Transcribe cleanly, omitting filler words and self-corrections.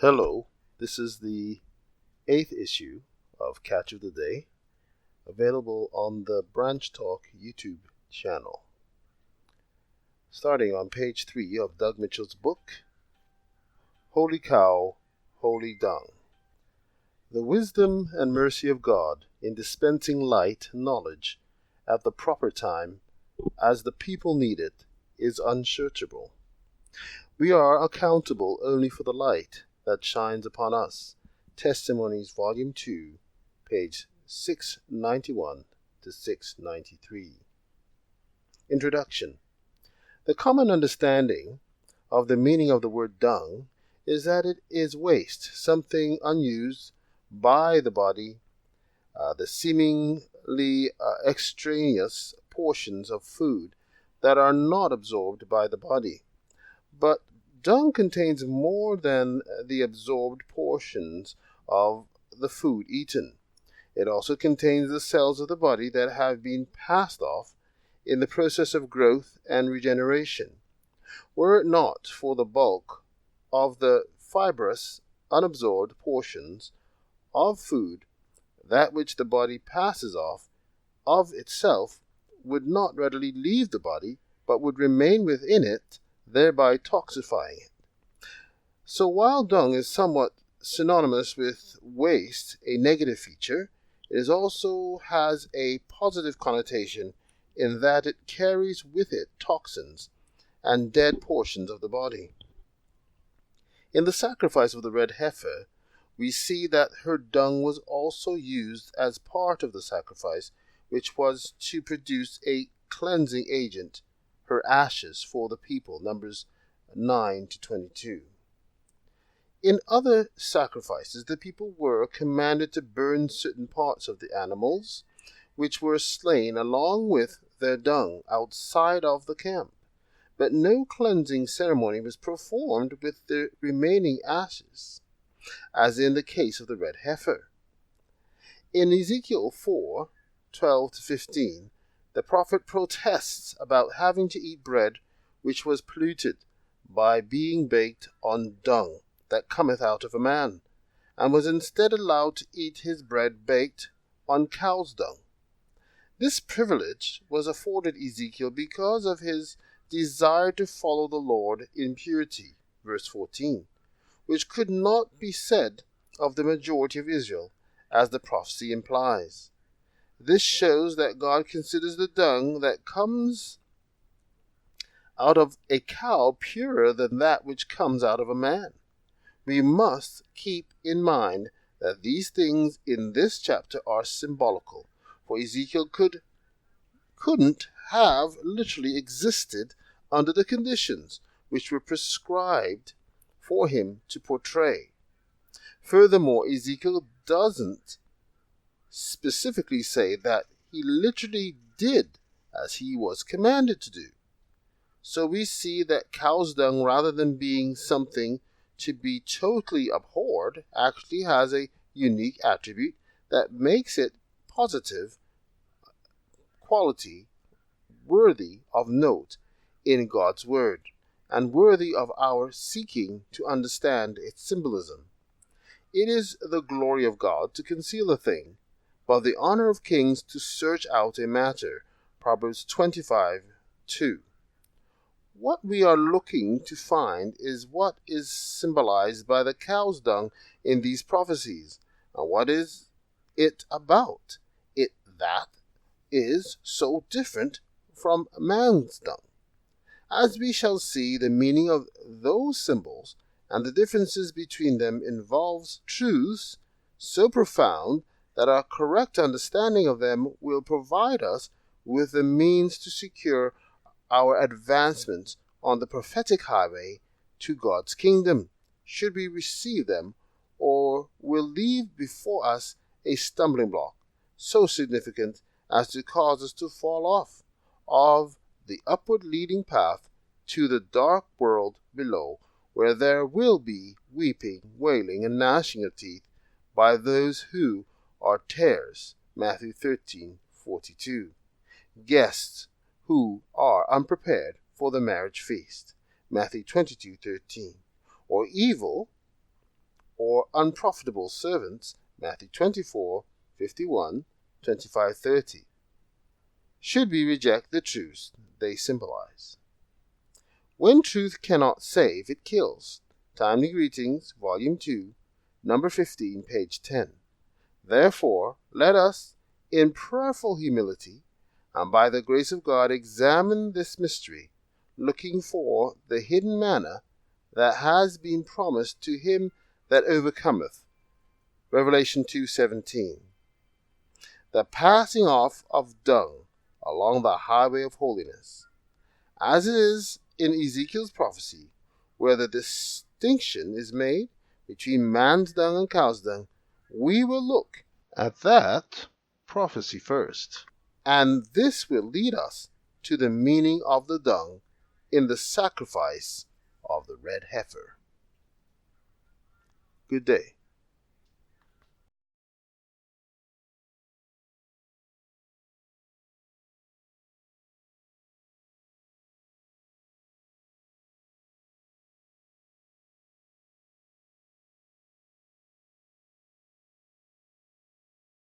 Hello, this is the 8th issue of Catch of the Day, available on the Branch Talk YouTube channel. Starting on page 3 of Doug Mitchell's book, Holy Cow, Holy Dung. The wisdom and mercy of God in dispensing light knowledge at the proper time as the people need it is unsearchable. We are accountable only for the light that shines upon us. Testimonies, Volume 2, page 691 to 693. Introduction. The common understanding of the meaning of the word dung is that it is waste, something unused by the body, the seemingly extraneous portions of food that are not absorbed by the body. But dung contains more than the absorbed portions of the food eaten. It also contains the cells of the body that have been passed off in the process of growth and regeneration. Were it not for the bulk of the fibrous, unabsorbed portions of food, that which the body passes off of itself would not readily leave the body, but would remain within it, thereby toxifying it. So while dung is somewhat synonymous with waste, a negative feature, it also has a positive connotation in that it carries with it toxins and dead portions of the body. In the sacrifice of the red heifer, we see that her dung was also used as part of the sacrifice, which was to produce a cleansing agent, her ashes for the people, Numbers 9 to 22. In other sacrifices, the people were commanded to burn certain parts of the animals which were slain along with their dung outside of the camp, but no cleansing ceremony was performed with the remaining ashes, as in the case of the red heifer. In Ezekiel 4:12 to 15, the prophet protests about having to eat bread which was polluted by being baked on dung that cometh out of a man, and was instead allowed to eat his bread baked on cow's dung. This privilege was afforded Ezekiel because of his desire to follow the Lord in purity, verse 14, which could not be said of the majority of Israel, as the prophecy implies. This shows that God considers the dung that comes out of a cow purer than that which comes out of a man. We must keep in mind that these things in this chapter are symbolical, for Ezekiel couldn't have literally existed under the conditions which were prescribed for him to portray. Furthermore, Ezekiel doesn't specifically say that he literally did as he was commanded to do. So we see that cow's dung, rather than being something to be totally abhorred, actually has a unique attribute that makes it positive quality, worthy of note in God's Word, and worthy of our seeking to understand its symbolism. It is the glory of God to conceal a thing, but the honor of kings to search out a matter. Proverbs 25:2. What we are looking to find is what is symbolized by the cow's dung in these prophecies. Now, what is it about it that is so different from man's dung? As we shall see, the meaning of those symbols and the differences between them involves truths so profound that our correct understanding of them will provide us with the means to secure our advancement on the prophetic highway to God's kingdom, should we receive them, or will leave before us a stumbling block so significant as to cause us to fall off of the upward leading path to the dark world below, where there will be weeping, wailing, and gnashing of teeth by those who are tares, Matthew 13:42, guests who are unprepared for the marriage feast, Matthew 22:13, or evil or unprofitable servants, Matthew 24:51, 25:30. Should we reject the truths they symbolize? When truth cannot save, it kills. Timely Greetings, Volume 2, Number 15, page 10. Therefore, let us, in prayerful humility, and by the grace of God, examine this mystery, looking for the hidden manna that has been promised to him that overcometh. Revelation 2:17. The passing off of dung along the highway of holiness. As it is in Ezekiel's prophecy, where the distinction is made between man's dung and cow's dung, we will look at that prophecy first. And this will lead us to the meaning of the dung in the sacrifice of the red heifer. Good day.